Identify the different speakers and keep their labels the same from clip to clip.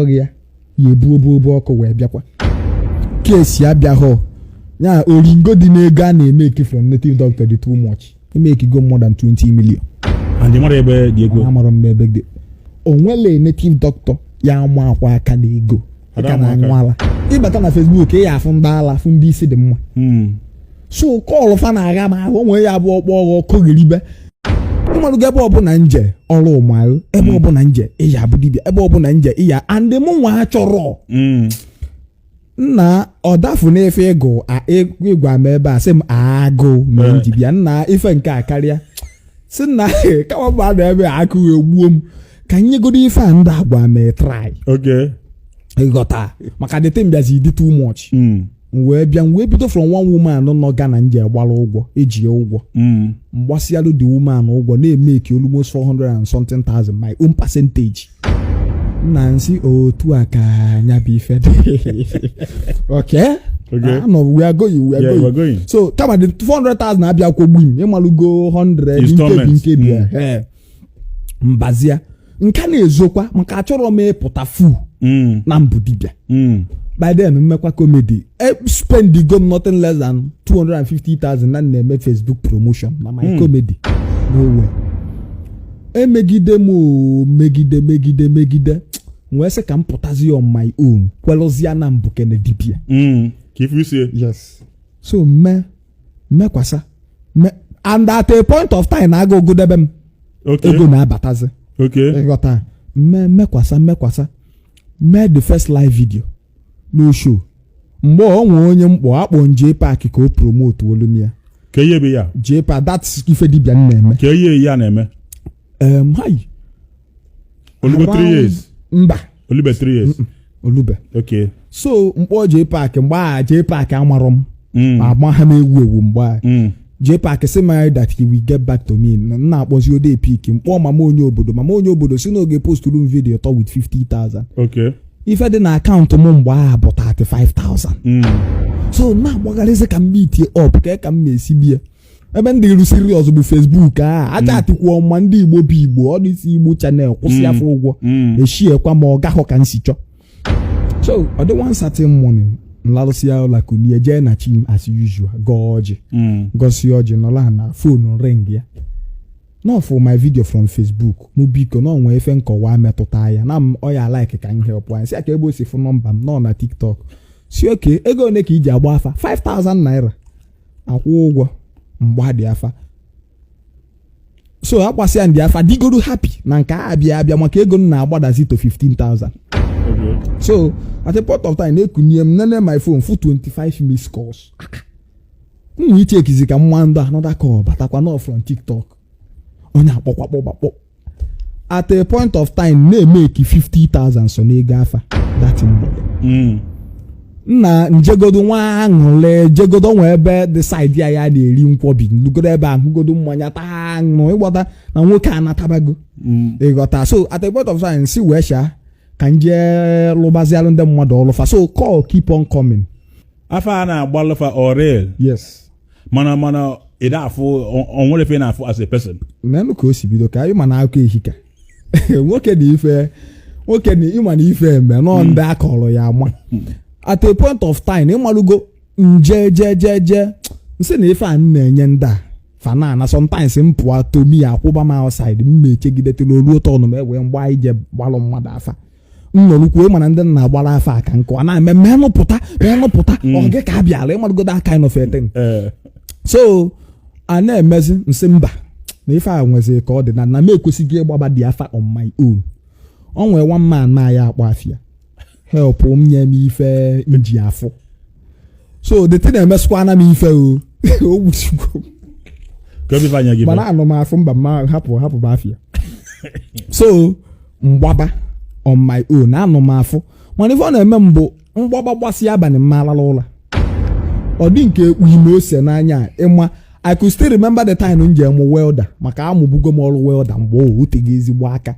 Speaker 1: ya yebuobo ọkụ wee bịakwa kesi abịa ho ya oringo dị n'ego a na-eme from native doctor dị too much make go more than 20 million
Speaker 2: and the mother ebe dị ego
Speaker 1: amara m ebe dị onwele native doctor ya ama akwa aka na ego aka na anwala ịbata na Facebook ya afụ ndị ala afụ ndị isi dị mma so call fa na aga ma onwe ya bụ ọkpọ kogiribe mmadụ ebe ọbụla nje ọrụ ụmụ ebe ọbụla nje ịya bụ dibia ebe ọbụla nje ịya and mụ nwa chọrọ nna ọdafu na-efe ego ịgwa m ebe a sị m agụ na dibia nna ife nke a karịa si nna kama bụ ada ebe akụ egbuo m ka nyegodo ife a ndị agwa m try ịghọta maka the thing bịazi dị too much wee bido from one woman nọ Ghana nje gbara ụgwọ eji ya ụgwọ mgbasialụ the woman ụgwọ na-emeke almost 400 and something thousand my own percentage na nsi otu a ka anya bụ ife okay no we are going so kama the 400,000 abịa kwogbu m ịmalụgo 100 nkebi ya mbazia nka na-ezokwa maka achọrọ m ịpụta fu na mbụ dibia by then mmekwa comedy spend go nothing less than 250,000 na na-eme Facebook promotion na my comedy no way megide nwee sị ka m pụtazi on my own kwelozia na mbụ kene dibia
Speaker 2: if you say
Speaker 1: yes so mekwasa and at a point of time na aga ogodebe m ego na-abatazi ịghọta mekwasa mee the first live video no show mgbe onwe onye mkpọ akpọ nje park ka o promote volume ya
Speaker 2: ka ihe be ya
Speaker 1: JPA that's ife dibia na-eme
Speaker 2: ka ihe ya na-eme
Speaker 1: hi
Speaker 2: olube 3 years
Speaker 1: mba
Speaker 2: olube 3 years
Speaker 1: olube
Speaker 2: okay
Speaker 1: so mkpọ JPA mgbe a JPA amarọ m agba ha na-ewu mgbe JPA say my that he will get back to me na akpọzi ode pick mkpọ mama onye obodo si n'oge post room video to with 50,000
Speaker 2: okay
Speaker 1: ife dị na akaụntụ m mgbe a bụ 35,000 so na agbagharịzi ka m meet up ka m na-esi bie ebe ndị iru serious bụ Facebook aja atịkwuo mma ndị Igbo bụ Igbo ọ dịsi Igbo channel kwụsị afọ ụgwọ echiekwa ma ọ gahụ ka nsi chọ so ọ dị one certain morning nlarụsịa ụlọakụ jee na chim as usual gosi ọjị nọla na phone ring ya no for my video from Facebook mụ biko na onwe efe nkọwa metụta ya na m ọ ya like ka m help anyị si aka ebe o si fụ nọmba m nọ na TikTok si oke ego one ka iji agba afa 5,000 naira akwụ ụgwọ mgba dị afa so agbasịa ndị afa digoro happy na nke abịa maka ego m na-agbadazi to 15,000 so at a point of time na-ekunye m nene my phone for 25 missed calls m iche ekizi ka mma ndụ another call batakwa no from TikTok onye akpọkwa at a point of time na-emeki 50,000 so n'ego afa that mgbede na njegodo nwa aṅụle jegodo nwe ebe the side ya na-eri nkwobi lugodo ebe ahụgodo mmanya taa aṅụ ịgbọta na nwoke anatabago ịghọta so at a point of time si wee sha ka nje lụbazialụ ndị mmadụ ọlụfa so call keep on coming
Speaker 2: afa a na-agbalụfa oral
Speaker 1: yes
Speaker 2: mana ịda afụ onwere fe na-afụ as a person
Speaker 1: menụ ka o si bido ka anyị ma na akụ ehika nwoke na ịma na ife eme nọ ndị akọrọ ya ama at a point of time ịmalụgo nje nsị na ife a na-enye ndị a fanana sometimes m pụọ tomi akwụba m outside m mechegidetela olu ụtọ ọnụ m ewee mgba ije gbalụ mmadụ afa nnọrụkwuo mana ndị na-agbara afa aka nkụ a na-eme menụpụta ọ gị ka a bịara ịmalụgodo that kind of a thing so a na-emezi nsị mba na ife a nwezi ka ọ dị na m ekwesịghị ịgbaba dị afa on my own o nwee one man na ya akpọ afịa help m nye m ife nji afọ so the thing emesịkwana m ife o gbuchigwo mana anụ m afọ mba ma hapụ afịa so mgbaba on my own anụ m afọ mana ife ọ na-eme mbụ mgbaba gbasị abalị mmalala ụlọ ọ dị nke ekpu ime ose n'anya ịma I could still remember the time njem welder maka amụbugo m ọrụ welder mgbe o oteghị ezigbo aka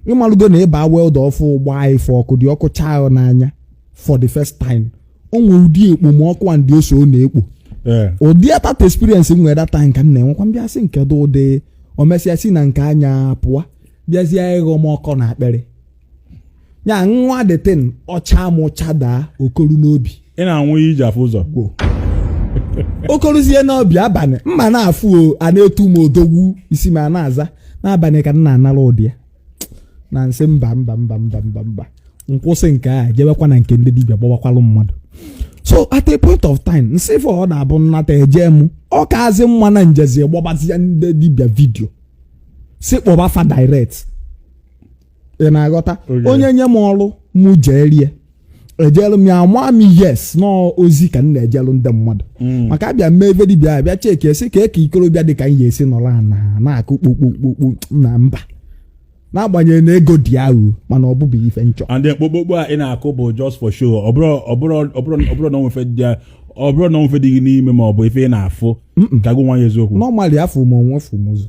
Speaker 1: ịmalụgo na ịba welder ọfụ gbaa ife ọkụ dị ọkụ chao n'anya for the first time o nwere ụdị ekpomọkụ a ndị ose ọ na-ekpo ụdị atata experience m nwere that time ka m na-enwekwa mbịasị nke dị ụdị o mesịa si na nke anya pụọ bịazie ịghọ m ọkọ na akpịrị ya nwa the thing ọcha mụcha daa okoru n'obi
Speaker 2: ị na-anwụ iji afụ ụzọ
Speaker 1: okoruzie n'obi abalị mma na-afụ a na-etu m odogwu isi ma na-aza n'abalị ka m na-anara ụdị ya na nsị mba nkwụsị nke a jebekwa na nke ndị dibịa gbawakwalụ mmadụ. So at a point of time nsị fọ ọ na-abụ nnata eje m ọ kazi mma na njezi gbabazia ndị dibịa vidio si kpọba fa direct ị na-aghọta onye nye m ọrụ mụ jerie ejelu m ya ama m yes nọ ozi ka m na-ejelu ndị mmadụ maka abịa mee ebe dibịa abịa cheki esi ka eke ikorobịa dị ka m ya esi nọrọ na-akụ kpokpokpokpo na mba n'agbanyeghị na ego dị ahụ mana ọ bụbeghị ife nchọ
Speaker 2: and kpokpokpo a ị na-akụ bụ just for show ọ bụrụ na onwefe dị n'ime ma ọ bụ ife ị na-afụ ka gụ nwa ya eziokwu
Speaker 1: normally afọ m onwe fụ m ụzọ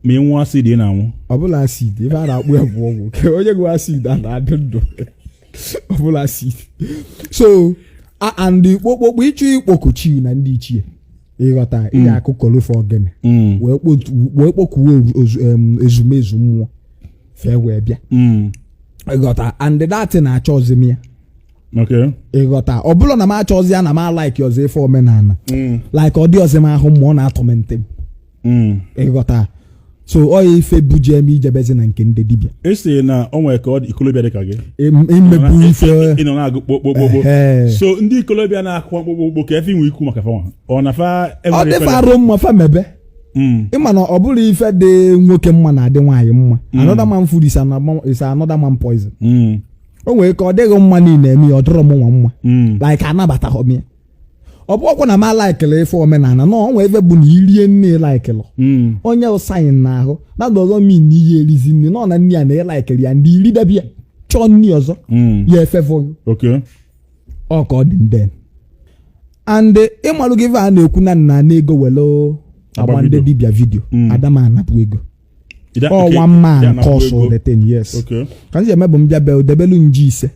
Speaker 2: ma ị nwụọ acid ị na-anwụ
Speaker 1: ọbụla acid ebe a na-akpụ ya bụ ọgwụ ka onye gụ acid a na-adị ndụ ọbụla acid so and kpokpokpo ịchụ ikpokuchi na ndị ichie ịghọta ihe akụkọlụfe ogene wee kpokuwe ezumezu mmụọ fee wee bịa ịghọta and that na-achọ ọzọ m ya ịghọta ọ bụrụ na m achọ ọzọ ya na m alaiki ọzọ ife omenala like ọ dị ọzọ m ahụ ma ọ na-atọmente m ịghọta so ọ ife buje m ijebezi na nke ndị dibịa
Speaker 2: esi na o nwere ka ọ dị ikolobịa dị ka gị
Speaker 1: imebu ife
Speaker 2: ịnọ na-agụ kpokpokpo so ndị ikolobịa na-akụ kpokpokpo ka efe inwe ikwu maka fa ọ na fa
Speaker 1: ọ dịfa arụ mma fa mebe ịma na ọ bụrụ ife dị nwoke mma na adị nwaanyị mma another man food is another man poison o nwere ka ọ dịghị mma niile eme ọ dịrọ m nwa mma like anabataghọ m ya ọ bụ ọkwụ na m alaikele ife omenala na onwe ebe bụ na irie nne laikelụ onye ụsain na ahụ na ọzọ min na ihe erizi nne nọ na nne ya na ịlaikele ya ndị iri debịa chọọ nne ọzọ ya efefọ ọ ka ọ dị ndị and ịmalụ gị a na-ekwu na nna na-ego welo agba ndị dibịa vidio adama anapụ ego ọ one man cost the 10 years ka nji emebụ m bịa be debelu nji ise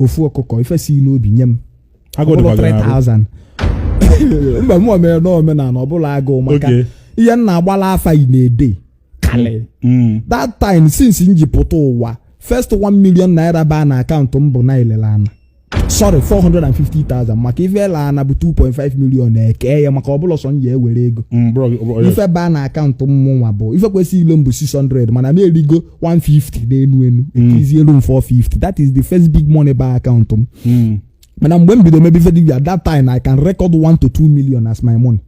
Speaker 1: ofu ọkụkọ ife si n'obi nye m 3,000 mba mụ omere n'omenala ọbụla agụụ maka ihe nna agbala afa ị na-ede kali that time since m ji pụta ụwa first 1 million naira baa na akaụntụ m bụ na ilele ana sorry 450,000 maka ife ele ana bụ 2.5 million eke ya maka ọbụla sọ m ya ewere ego ife baa na akaụntụ m nwa bụ ife kwesịrị ilo m bụ 600 mana m erigo 150 n'enu ekizielu m 450 that is the first big money baa akaụntụ m mana mgbe m bido mebe ife dibia at that time I can record 1 to 2 million as my money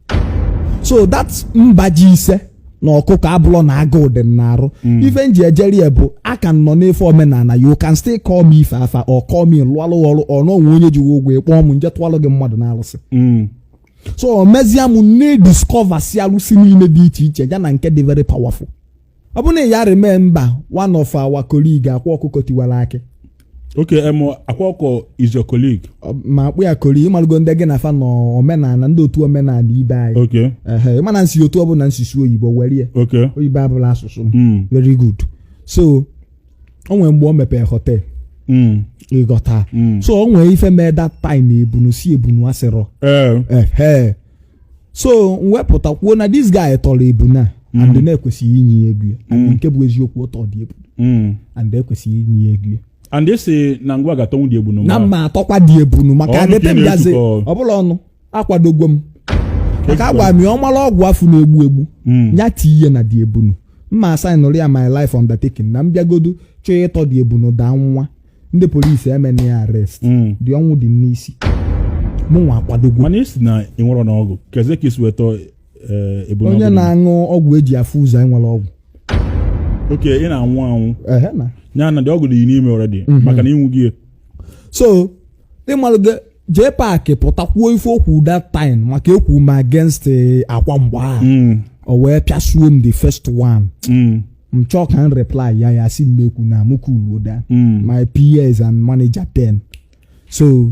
Speaker 1: so that's mbaji ise na ọkụkọ abụlọ na agụụ dị n'arụ ife nji ejeri ya bụ aka nọ n'efe omenala you can still call me ife afa or call me lụọlụ ọrụ ọ nọnwe onye ji ụgwọ ịkpọ m nje tụọlụ gị mmadụ na-alụsị so o mezie m na-ediscover si alụsị niile dị iche iche ya na nke dị very powerful ọ bụ na ya remember one of our colleague akwa ọkụkọ tiwara akị
Speaker 2: akwa ọkọ is your colleague
Speaker 1: ma akpụ ya kori ịmalụgo ndị gị na fa nọ omenala ndị otu omenala ibe anyị mana nsi otu ọ bụ na nsisi oyibo were ya oyibo abụla asụsụ very good so o nwere mgbe o mepee hotel ịghọta so o nwere ife mee that time na ebunu si ebunu asịrọ so mwepụta kwuo na this guy tọrọ ebuna and na-ekwesịghị inye ego ya nke bụ eziokwu ụtọ dị ebunu and ekwesịghị inye ego ya
Speaker 2: and they say na ngwa gatonwu dị ebunu
Speaker 1: na mma atọkwa dị ebunu maka adete mbiaze ọbụla ọnụ akwadogwo m maka agwa m ọmala ọgwụ afụ na-egbu egbu ya ti ihe na dị ebunu mma asainụrụ ya my life undertaking na mbịagodo chọọ ịtọ dị ebunu daa nwa ndị polisi emena ya arrest dị ọnwụ dị n'isi mụ nwa akwadogwo
Speaker 2: mana isi na ịnwere n'ọgwụ keze ka isi wetọ ebunu
Speaker 1: onye na-aṅụ ọgwụ eji afụ ụzọ enwere ọgwụ
Speaker 2: ị na-anwụ anwụ nya na dị ọgwụ dị n'ime already maka na ịnwụ gị
Speaker 1: so ịmalụgo jee paakị pụtakwuo ife okwu that time maka ekwu m against akwa mgba o wee pịasuo m the first one m chọọ ka m reply ya si mmekwu na mukuluo da my PS and manager 10 so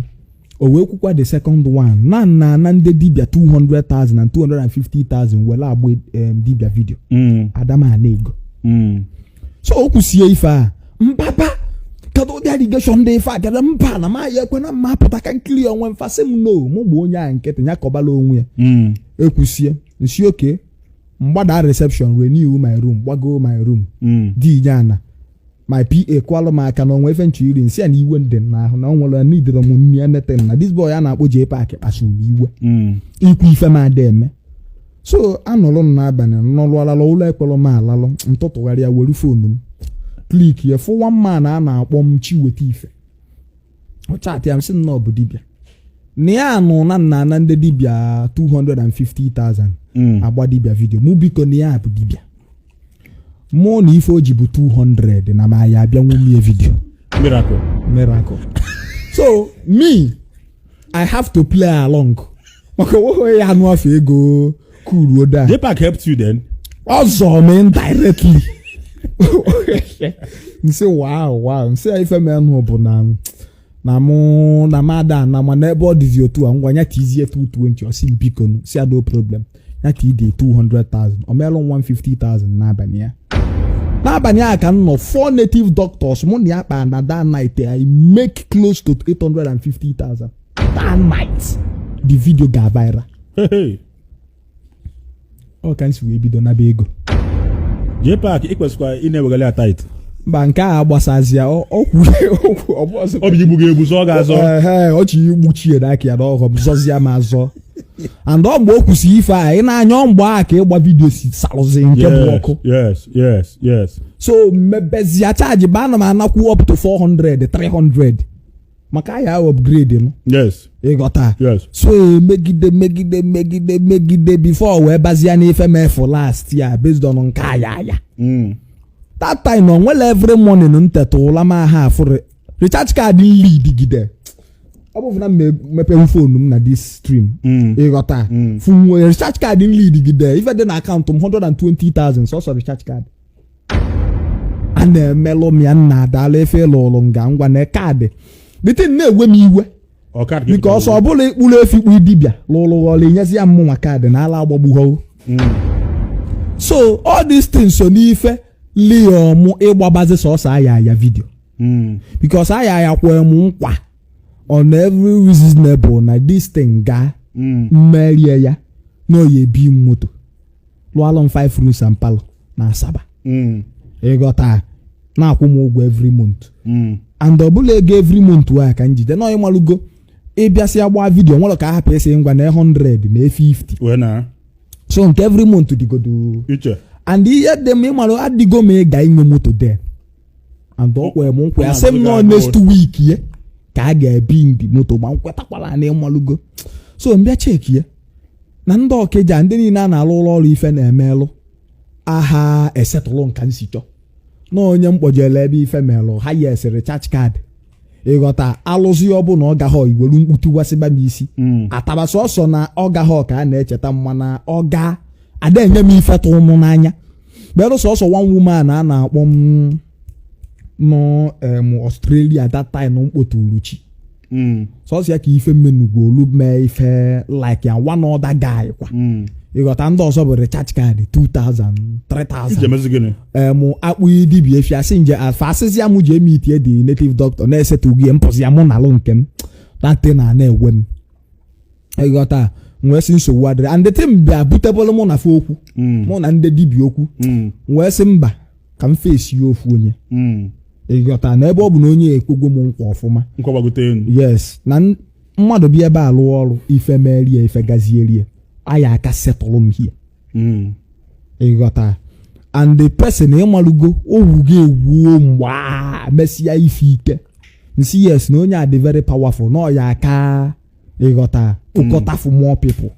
Speaker 1: o wee kwukwa the second one na ndị dibia 200,000 and 250,000 were agba dibia video adama na ego so o kwusie ife a mpapa kedu ụdị allegation dị ife a gara mpa na ma ya ekwe na mma apụta ka nkiri onwe mfasị m no mụ bụ onye a nkịtị ya kọbala onwe ya ekwusie nsi oke mgbada reception renew my room gbago my room di nyana my PA kwalụ m aka na onwe efe nchu iri nsị a na iwe ndị na ahụ na ọ nwere na idere m nni aneten na this boy a na-akpọ J Park kpasu iwe ikwu ife m ada eme so anọlụ m n'abalị nọlụ alalụ ụlọ ekpelụ m alalụ ntụtụgharịa were fonu m klik ya fụ one man a na-akpọ m Chiweta Ife ọ chat ya m sị na ọ bụ dibịa na ya anụ na nna na ndị dibịa 250,000 agba dibịa vidio mụ biko na ya bụ dibịa mụ na ife o ji bụ 200 na ma ya abịa nwunye vidio miracle so me I have to play along maka nwoke ya anụ afọ ego kuruo da
Speaker 2: J Park helped you then
Speaker 1: ọzọ m indirectly nsị wow nsị ife m enụ bụ na mụ na mada na mana ebe ọ dịzi otu a ngwa nya ka izie 220 osi biko si no problem ya ka ide 200,000 o melụ 150,000 n'abalị a ka m nọ 4 native doctors mụ na ya kpa na that night I make close to 850,000 that night the video ga viral ọ ka nsi wee bido na be ego
Speaker 2: J Park ikwesịkwa ị na-ewegale tight
Speaker 1: mba nke a gbasazia okwu
Speaker 2: obi igbu ga-egbu so ọ ga-azọ
Speaker 1: ọ chi igbuchie n'aka ya n'ọghọ m zọzie m azọ and ọ mgbe o kwụsị ife a ị na-anya mgbe a ka ịgba vidio si salụzi nke bụ ọkụ
Speaker 2: yes
Speaker 1: so mmebezia chaji ba ana m anakwu up to 400 300 maka ya upgrade m
Speaker 2: yes
Speaker 1: ịghọta
Speaker 2: yes
Speaker 1: so megide before wee bazia n'ife mefu last year based on nke aya that time on well every morning nteta ụla ma ha afụ recharge card lead gide ọ bụ na mepe phone m na this stream ịghọta fun recharge card lead gide ife dị na account m 120,000 so recharge card ana melo mi na adala efe lolo ngwa na card bitin na-ewe m iwe because ọ bụla ikpulu efikpu dibia lolo ole nyezi ya mmụ card na ala agbagbu ho so all these things so n'ife Leo mu ịgbabazi sọsọ aya video because aya kwa mu nkwa on every reasonable na this thing ga merie ya no ye bi moto lo alon 5 rooms and palo na Asaba ịghọta na akwụ m ụgwọ every month and ọbụla ego every month wa ka njide no ịmalugo ịbịasị agba video nwere ka ahapụ esi ngwa na 100 na 50
Speaker 2: wena
Speaker 1: so nke every month digodo
Speaker 2: iche
Speaker 1: and ihe dị m ịmarụ adịgo m ịga inwe moto den and ọkwa m nkwa ya sị m nọ next week ye ka a ga-ebi ndị moto ma nkwetakwala na ịmalugo so mbịa cheki ye na ndị Ọkịja ndị niile a na-alụ ụlọ ọrụ ife na-emelụ aha esetụlụ nka nsi chọ na onye mkpọjele ebe ife melụ ha yes recharge card ịghọta alụzi ọ bụ na ọ gaghọ iwelu mkputu wasịba m isi atabasị ọsọ na ọ gaghọ ka a na-echeta mma na ọ ga ada enye m ife tụ ụmụ n'anya bero sọsọ one woman a na-akpọ m no Australia that time mkpoturu chi sọsọ ya ka ife mmenugwu olu mee ife like ya one other guy kwa ịghọta ndị ọzọ bụ recharge card 2,000 3,000 mụ akpụ dibia efi asị nje afasịzi ya mụ ji eme itie dị native doctor na-esetụghị mpọzi ya mụ na alụ nke m date na-ewe m ịghọta wee sị nsogbu adịrị and the thing bịa butebụlụ mụ na fe okwu mụ na ndị dibia okwu wee sị mba ka m fesi ya ofu onye ịghọta na ebe ọ bụ na onye ekwegwo m nkwa ọfụma yes na mmadụ bịa ebe alụ ọrụ ife merie ife gazierie aya aka setụlụ m hie ịghọta and the person ịmalugo owugo egwuo mgba mesịa ife ike nsi yes na onye adị very powerful na ọya aka ịghọta ụkọta for more people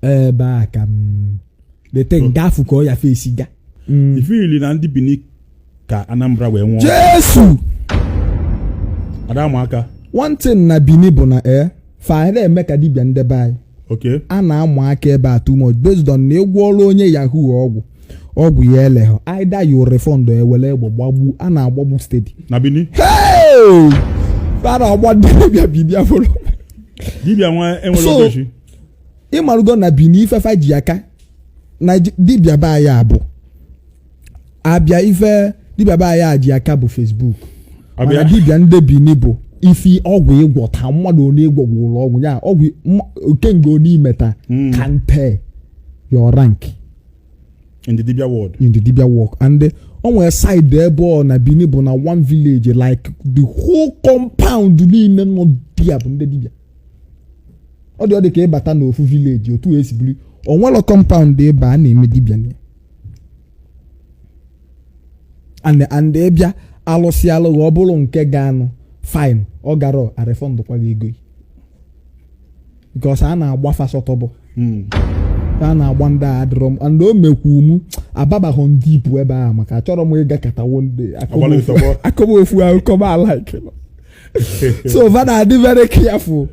Speaker 1: ebe a ka the thing gafu ka ọ ya fesi ga
Speaker 2: ifili na ndị Bini ka Anambra wee nwụọ
Speaker 1: Jesu
Speaker 2: adamu aka
Speaker 1: one thing na Bini bụ na fa na-eme ka dibia ndebe anyị
Speaker 2: okay
Speaker 1: a na-amụ aka ebe a too much based on na egwu ọrụ onye yahoo ọgwụ ya eleghọ either you refund ewele egbo gbagbu a na-agbagbu steady
Speaker 2: na Bini
Speaker 1: para ọgba dibia bibia folo
Speaker 2: dibia nwa enwere ogechi
Speaker 1: ịmarugo na Bini ifefa ji aka na dibia ba ya abụ abịa ife dibia ba ya ji aka bụ Facebook abịa dibia ndị Bini bụ ifi ọgwụ ịgwọta mmadụ onye ịgwọgwụ ụlọ ọgwụ ya ọgwụ okenga onye imeta can pay your rank
Speaker 2: in the Dibia world
Speaker 1: and nwere side ebe ọ na Bini bụ na one village like the whole compound niile nọ dia bụ ndị dibịa. Ọ dị ka ịbata n'ofu village otu esi biri o nwere compound ebe a na-eme dibịa na and ịbịa alụsị alụghị ọ bụrụ nke ga-anụ fine ọ gara arefọndụkwa gị ego because a na-agbafa sọtọbụ a na-agba ndị a adịrọ m and o mekwu mụ ababaghọ ndị ibu ebe ahụ maka achọrọ m ịga katawo ndị akọba ofu akụkọ ma like so va na-adị very careful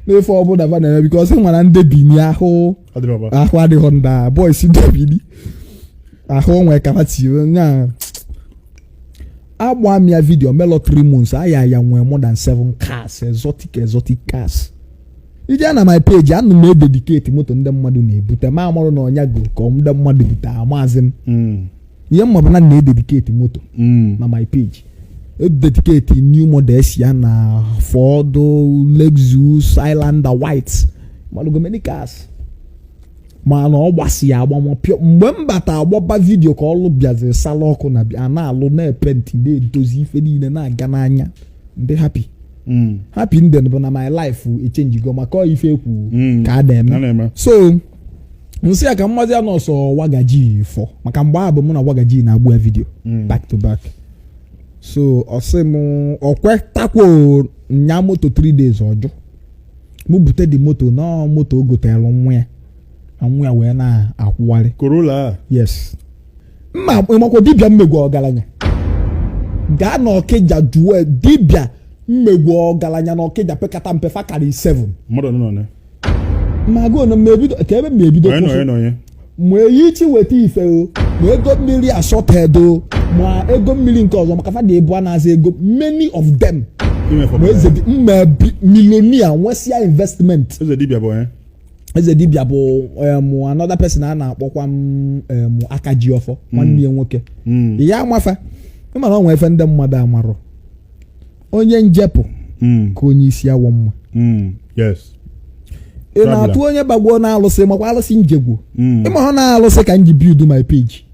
Speaker 1: n'efe ọbụla va na-eme because nwere ndị Bini ahụ adịghọ ndị boys ndị Bini ahụ nwere kapati nya agba mia video melo 3 months aya ya nwere more than 7 cars exotic cars. Ije na my page anu me dedicate moto ndị mmadụ na-ebute ma amarụ na onya go ka ndị mmadụ bute amazi m ihe mmabụ na dedicate moto na my page dedicate new models ya na Ford, Lexus, Highlander white malugo many cars ma na ọ gbasi ya agbamọpịọ mgbe m bata agbaba vidio ka ọlụ bịazi sala ọkụ na bịa na-alụ na-epenti na-edozi ife niile na-aga n'anya ndị happy ndị bụ na my life echenjigo maka ọ ife ekwu ka a na-eme so nsị ya ka mmazi ya nọsọ wagaji 4 maka mgbe abụ mụ na wagaji na-agbu ya vidio back to back so ọsị m ọkwe takwo nya moto 3 days ọjụ mụ bute di moto na moto ogotelụ nwa ya wee na-akwụwarị
Speaker 2: Corolla
Speaker 1: yes mma ịmakwa dibịa mmegwu ọgaranya gaa na Ọkịja duwe dibịa mmegwu ọgaranya na Ọkịja pekata mpe fakari 7
Speaker 2: mmadụ nọ na
Speaker 1: ma go na mmebido ka ebe mmebido ma eyichi weta ife o ma ego mmiri asọted o ma ego mmiri nke ọzọ maka fada ebu a na-aza ego many of them ma eze millionaire nwesia investment eze dibịa bụ another person a na-akpọkwa Akaji ọfọ nwanne ya nwoke ya amafa ịmara onwe efe ndị mmadụ amarọ onye njepụ ka onye isi awọ mma
Speaker 2: yes
Speaker 1: ị na-atụ onye bagbuo na-alụsị makwa alụsị njegwu ịma ha na-alụsị ka nji build my page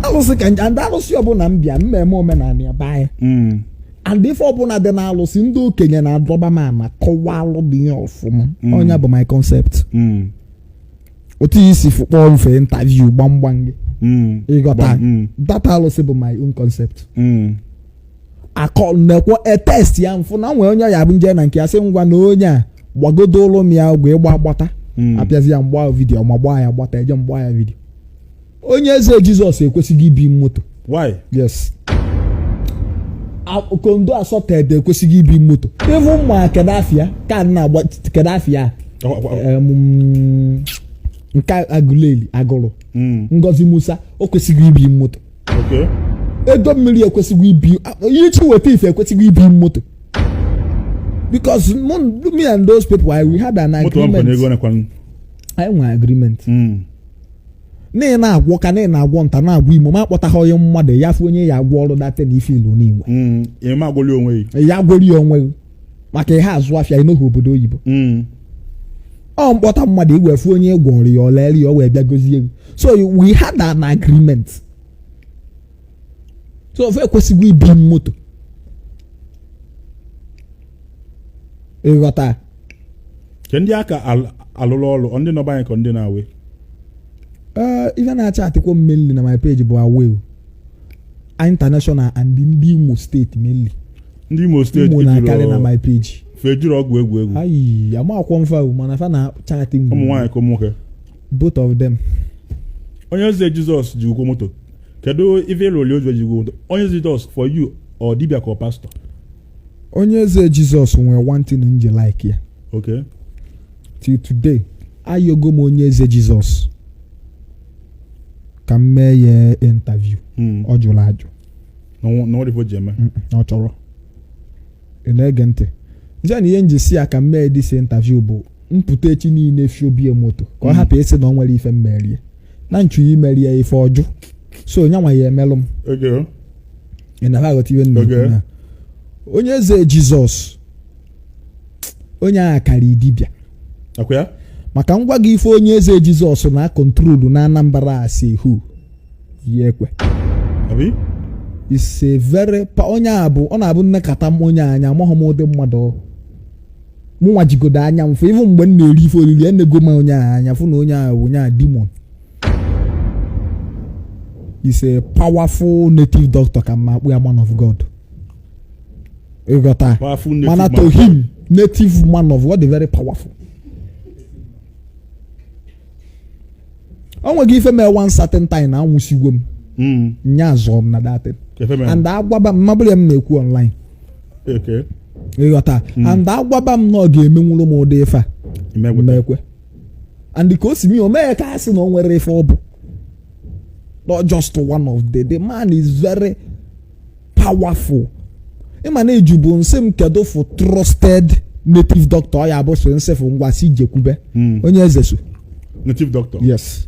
Speaker 1: alụsị ka nji and alụsị ọbụla m bịa mmemme omenala ya baa ya and ife ọbụla dị na-alụsị ndị okenye na-adọba m ama kọwa alụ dị ihe ọfụma onye bụ my concept otu isi kpọọ mfe interview gbamgbam gị ịghọta data alụsị bụ my own concept akọ nekwa test ya mfụ na nwee onye ya bụ nje na nke ya sị ngwa na onye a gbagodo ụlọ m ya ogwe ịgba agbata apịazi ya mgba vidio ma gbaa ya gbata eje mgba ya vidio onye eze Jizọs ekwesịghị ibi moto
Speaker 2: why
Speaker 1: yes kondo asọted ekwesịghị ibi moto even ma kedafia ka na-agba kedafia nka agụleli agụrụ Ngozi Musa o kwesịghị ibi moto
Speaker 2: okay
Speaker 1: ego mmiri ekwesịghị ibi yichi weta ife ekwesịghị ibi moto because me and those people we had an agreement I nwere agreement na-agwọ ka na-agwọ nta na-agwọ imo ma akpọtaghị onye mmadụ ya fụ onye ya agwọ ọrụ data na ife ilu n'inwe
Speaker 2: ma agwọli onwe
Speaker 1: ya agwọli onwe maka ihe azụ afịa ịnọghị obodo oyibo ọ mkpọta mmadụ iwefu onye gwọrọ ya ọleli o wee bịa gozie so we had an agreement so ofe ekwesịghị ibi moto ịghọta
Speaker 2: ke ndị aka alụlụ ọrụ ndị nọba anyị ka ndị na-awe
Speaker 1: ife na-acha atịkwo mainly na my page bụ Awe International and ndị Imo State mainly
Speaker 2: ndị Imo State
Speaker 1: na-akarị na my page
Speaker 2: fejuru ọgwụ egwu
Speaker 1: ayi amakwọ mfa mana fa na chat
Speaker 2: ụmụ nwaanyị ka ụmụ nwoke
Speaker 1: both of them
Speaker 2: onye eze Jizọs ji ụkwụ moto kedu ife ịlụli oji ji ụkwụ moto onye eze Jizọs for you or dibia ka pastor
Speaker 1: onye eze Jizọs nwere one thing nje like ya
Speaker 2: okay
Speaker 1: till today ayogo m onye eze Jizọs ka m mee ya interview ọ jụrụ ajụ
Speaker 2: na ọ dịfọ jeme
Speaker 1: ọ chọrọ ị na-ege ntị nje na ihe njisi ya ka m mee dis interview bụ mpụta echi niile fiobie moto ka ọ hapụ esi na ọ nwere ife mmerie na nchu ya imeri ya ife ọjụ so onye nwa ya emelụ m
Speaker 2: okay
Speaker 1: ị na aghọta ihe nna na onye eze Jizọs onye agha karị dibịa
Speaker 2: akwa
Speaker 1: maka ngwa gị ife onye eze Jizọs na kontrolu na Anambra asị hu yi ekwe
Speaker 2: Abi?
Speaker 1: Is a very onye abụ ọ na-abụ nnekata m onye anya amaghị m ụdị mmadụ mụ nwa jigodo anya m fụ even mgbe m na-eri ife olili enego m onye anya fụ na onye a demon. Is a powerful native doctor ka mma akpụ ya man of God. You got that?
Speaker 2: Powerful native
Speaker 1: man to him native man of God, very powerful. I want to give him one certain time now. Musigum. Nyazom na that. And agwaba mabule mmeku online.
Speaker 2: Okay.
Speaker 1: You got that? And agwaba no game nwulu mo defa. Imekwe. And because me o me ka asi no nwere for not just one of the man is very powerful. Imane ejubu nsem kedo for trusted native doctor ya bo so nse for ngwa si jekube. Onye ezesu.
Speaker 2: Native doctor.
Speaker 1: Yes.